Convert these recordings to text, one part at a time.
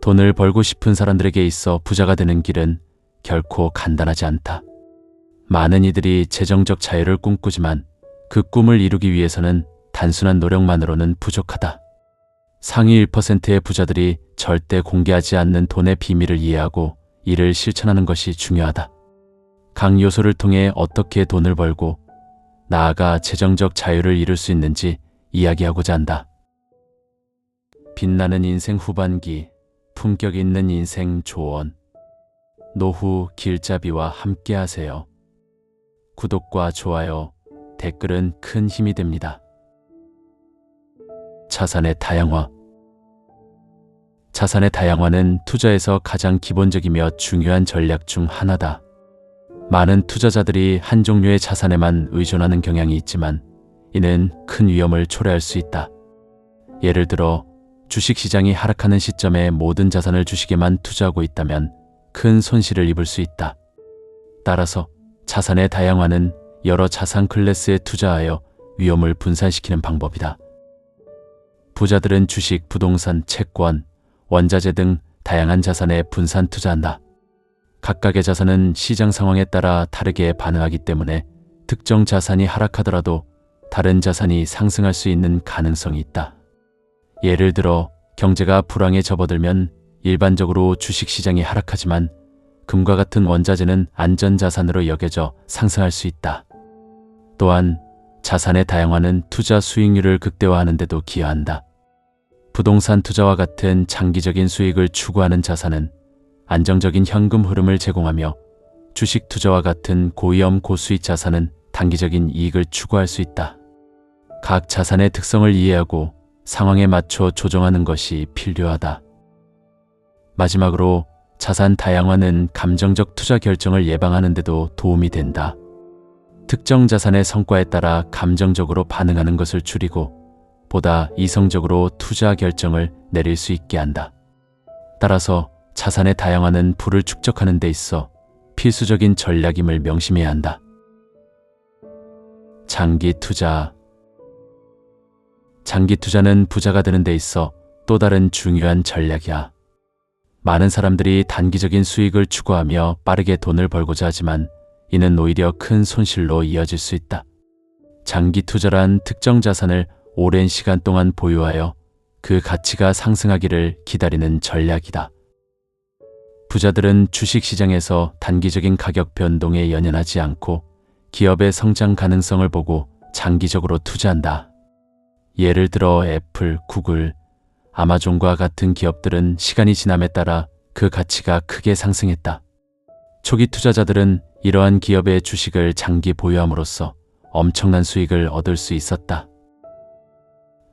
돈을 벌고 싶은 사람들에게 있어 부자가 되는 길은 결코 간단하지 않다. 많은 이들이 재정적 자유를 꿈꾸지만 그 꿈을 이루기 위해서는 단순한 노력만으로는 부족하다. 상위 1%의 부자들이 절대 공개하지 않는 돈의 비밀을 이해하고 이를 실천하는 것이 중요하다. 각 요소를 통해 어떻게 돈을 벌고 나아가 재정적 자유를 이룰 수 있는지 이야기하고자 한다. 빛나는 인생 후반기, 품격 있는 인생 조언. 노후 길잡이와 함께하세요. 구독과 좋아요, 댓글은 큰 힘이 됩니다. 자산의 다양화. 자산의 다양화는 투자에서 가장 기본적이며 중요한 전략 중 하나다. 많은 투자자들이 한 종류의 자산에만 의존하는 경향이 있지만 이는 큰 위험을 초래할 수 있다. 예를 들어 주식시장이 하락하는 시점에 모든 자산을 주식에만 투자하고 있다면 큰 손실을 입을 수 있다. 따라서 자산의 다양화는 여러 자산 클래스에 투자하여 위험을 분산시키는 방법이다. 부자들은 주식, 부동산, 채권, 원자재 등 다양한 자산에 분산 투자한다. 각각의 자산은 시장 상황에 따라 다르게 반응하기 때문에 특정 자산이 하락하더라도 다른 자산이 상승할 수 있는 가능성이 있다. 예를 들어 경제가 불황에 접어들면 일반적으로 주식시장이 하락하지만 금과 같은 원자재는 안전자산으로 여겨져 상승할 수 있다. 또한 자산의 다양화는 투자 수익률을 극대화하는 데도 기여한다. 부동산 투자와 같은 장기적인 수익을 추구하는 자산은 안정적인 현금 흐름을 제공하며 주식 투자와 같은 고위험 고수익 자산은 단기적인 이익을 추구할 수 있다. 각 자산의 특성을 이해하고 상황에 맞춰 조정하는 것이 필요하다. 마지막으로 자산 다양화는 감정적 투자 결정을 예방하는 데도 도움이 된다. 특정 자산의 성과에 따라 감정적으로 반응하는 것을 줄이고 보다 이성적으로 투자 결정을 내릴 수 있게 한다. 따라서 자산의 다양화는 부를 축적하는 데 있어 필수적인 전략임을 명심해야 한다. 장기 투자. 장기 투자는 부자가 되는 데 있어 또 다른 중요한 전략이야. 많은 사람들이 단기적인 수익을 추구하며 빠르게 돈을 벌고자 하지만 이는 오히려 큰 손실로 이어질 수 있다. 장기 투자란 특정 자산을 오랜 시간 동안 보유하여 그 가치가 상승하기를 기다리는 전략이다. 부자들은 주식시장에서 단기적인 가격 변동에 연연하지 않고 기업의 성장 가능성을 보고 장기적으로 투자한다. 예를 들어 애플, 구글, 아마존과 같은 기업들은 시간이 지남에 따라 그 가치가 크게 상승했다. 초기 투자자들은 이러한 기업의 주식을 장기 보유함으로써 엄청난 수익을 얻을 수 있었다.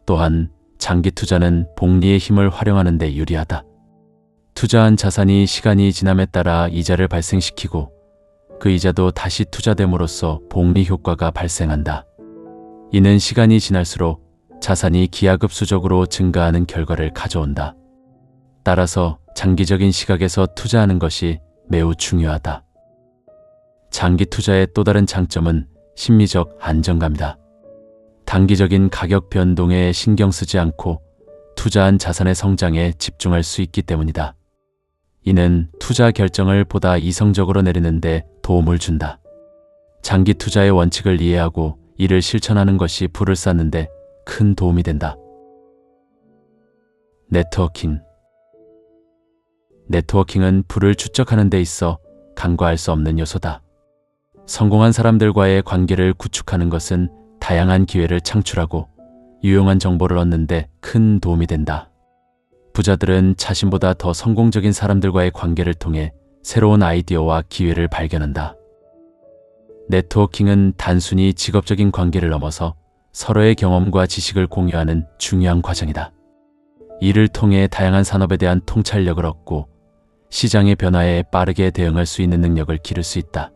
또한 장기 투자는 복리의 힘을 활용하는 데 유리하다. 투자한 자산이 시간이 지남에 따라 이자를 발생시키고 그 이자도 다시 투자됨으로써 복리 효과가 발생한다. 이는 시간이 지날수록 자산이 기하급수적으로 증가하는 결과를 가져온다. 따라서 장기적인 시각에서 투자하는 것이 매우 중요하다. 장기 투자의 또 다른 장점은 심리적 안정감이다. 단기적인 가격 변동에 신경 쓰지 않고 투자한 자산의 성장에 집중할 수 있기 때문이다. 이는 투자 결정을 보다 이성적으로 내리는데 도움을 준다. 장기 투자의 원칙을 이해하고 이를 실천하는 것이 부를 쌓는데 큰 도움이 된다. 네트워킹. 네트워킹은 부를 축적하는 데 있어 간과할 수 없는 요소다. 성공한 사람들과의 관계를 구축하는 것은 다양한 기회를 창출하고 유용한 정보를 얻는 데 큰 도움이 된다. 부자들은 자신보다 더 성공적인 사람들과의 관계를 통해 새로운 아이디어와 기회를 발견한다. 네트워킹은 단순히 직업적인 관계를 넘어서 서로의 경험과 지식을 공유하는 중요한 과정이다. 이를 통해 다양한 산업에 대한 통찰력을 얻고 시장의 변화에 빠르게 대응할 수 있는 능력을 기를 수 있다.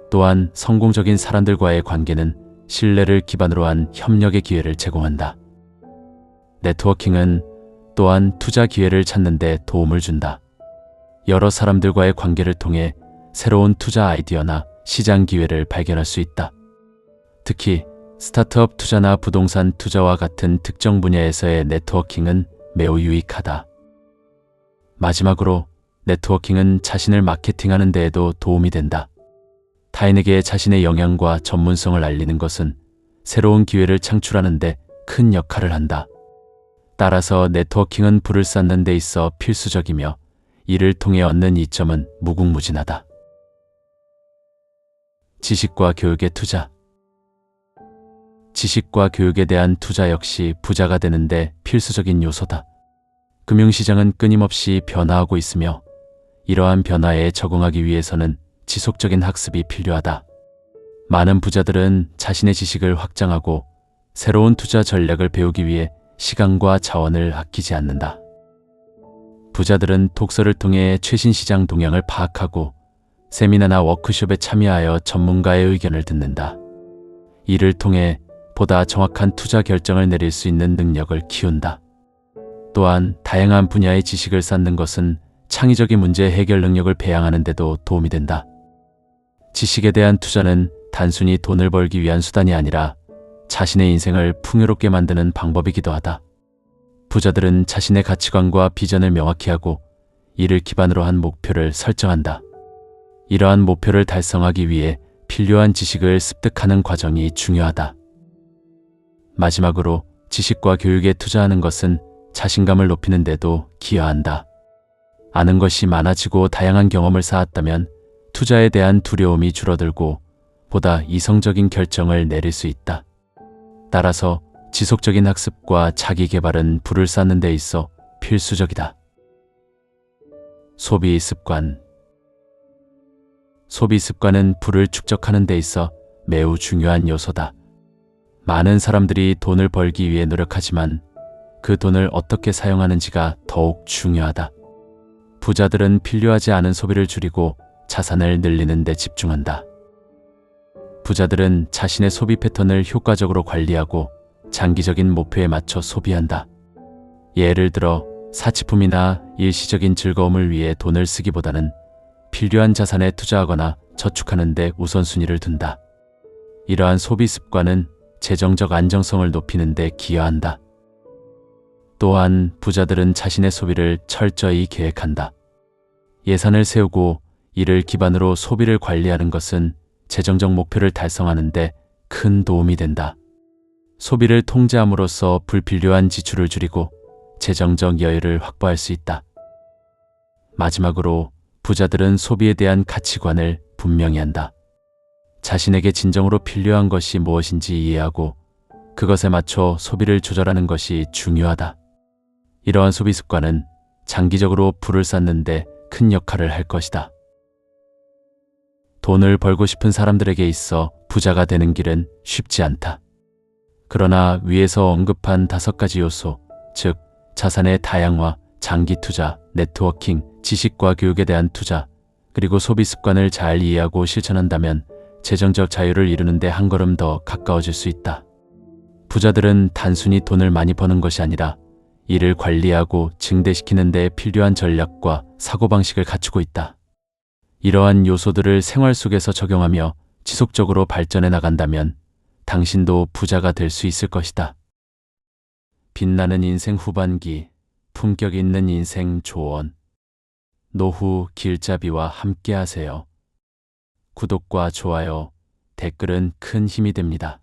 또한 성공적인 사람들과의 관계는 신뢰를 기반으로 한 협력의 기회를 제공한다. 네트워킹은 또한 투자 기회를 찾는 데 도움을 준다. 여러 사람들과의 관계를 통해 새로운 투자 아이디어나 시장 기회를 발견할 수 있다. 특히 스타트업 투자나 부동산 투자와 같은 특정 분야에서의 네트워킹은 매우 유익하다. 마지막으로 네트워킹은 자신을 마케팅하는 데에도 도움이 된다. 타인에게 자신의 역량과 전문성을 알리는 것은 새로운 기회를 창출하는 데 큰 역할을 한다. 따라서 네트워킹은 부를 쌓는 데 있어 필수적이며 이를 통해 얻는 이점은 무궁무진하다. 지식과 교육의 투자. 지식과 교육에 대한 투자 역시 부자가 되는데 필수적인 요소다. 금융시장은 끊임없이 변화하고 있으며 이러한 변화에 적응하기 위해서는 지속적인 학습이 필요하다. 많은 부자들은 자신의 지식을 확장하고 새로운 투자 전략을 배우기 위해 시간과 자원을 아끼지 않는다. 부자들은 독서를 통해 최신 시장 동향을 파악하고 세미나나 워크숍에 참여하여 전문가의 의견을 듣는다. 이를 통해 보다 정확한 투자 결정을 내릴 수 있는 능력을 키운다. 또한 다양한 분야의 지식을 쌓는 것은 창의적인 문제 해결 능력을 배양하는 데도 도움이 된다. 지식에 대한 투자는 단순히 돈을 벌기 위한 수단이 아니라 자신의 인생을 풍요롭게 만드는 방법이기도 하다. 부자들은 자신의 가치관과 비전을 명확히 하고 이를 기반으로 한 목표를 설정한다. 이러한 목표를 달성하기 위해 필요한 지식을 습득하는 과정이 중요하다. 마지막으로 지식과 교육에 투자하는 것은 자신감을 높이는 데도 기여한다. 아는 것이 많아지고 다양한 경험을 쌓았다면 투자에 대한 두려움이 줄어들고 보다 이성적인 결정을 내릴 수 있다. 따라서 지속적인 학습과 자기 개발은 부를 쌓는 데 있어 필수적이다. 소비 습관. 소비 습관은 부를 축적하는 데 있어 매우 중요한 요소다. 많은 사람들이 돈을 벌기 위해 노력하지만 그 돈을 어떻게 사용하는지가 더욱 중요하다. 부자들은 필요하지 않은 소비를 줄이고 자산을 늘리는 데 집중한다. 부자들은 자신의 소비 패턴을 효과적으로 관리하고 장기적인 목표에 맞춰 소비한다. 예를 들어 사치품이나 일시적인 즐거움을 위해 돈을 쓰기보다는 필요한 자산에 투자하거나 저축하는 데 우선순위를 둔다. 이러한 소비 습관은 재정적 안정성을 높이는 데 기여한다. 또한 부자들은 자신의 소비를 철저히 계획한다. 예산을 세우고 이를 기반으로 소비를 관리하는 것은 재정적 목표를 달성하는 데 큰 도움이 된다. 소비를 통제함으로써 불필요한 지출을 줄이고 재정적 여유를 확보할 수 있다. 마지막으로 부자들은 소비에 대한 가치관을 분명히 한다. 자신에게 진정으로 필요한 것이 무엇인지 이해하고 그것에 맞춰 소비를 조절하는 것이 중요하다. 이러한 소비 습관은 장기적으로 부를 쌓는 데 큰 역할을 할 것이다. 돈을 벌고 싶은 사람들에게 있어 부자가 되는 길은 쉽지 않다. 그러나 위에서 언급한 5가지 요소, 즉 자산의 다양화, 장기 투자, 네트워킹, 지식과 교육에 대한 투자, 그리고 소비 습관을 잘 이해하고 실천한다면 재정적 자유를 이루는 데 한 걸음 더 가까워질 수 있다. 부자들은 단순히 돈을 많이 버는 것이 아니라 이를 관리하고 증대시키는 데 필요한 전략과 사고방식을 갖추고 있다. 이러한 요소들을 생활 속에서 적용하며 지속적으로 발전해 나간다면 당신도 부자가 될 수 있을 것이다. 빛나는 인생 후반기, 품격 있는 인생 조언. 노후 길잡이와 함께하세요. 구독과 좋아요, 댓글은 큰 힘이 됩니다.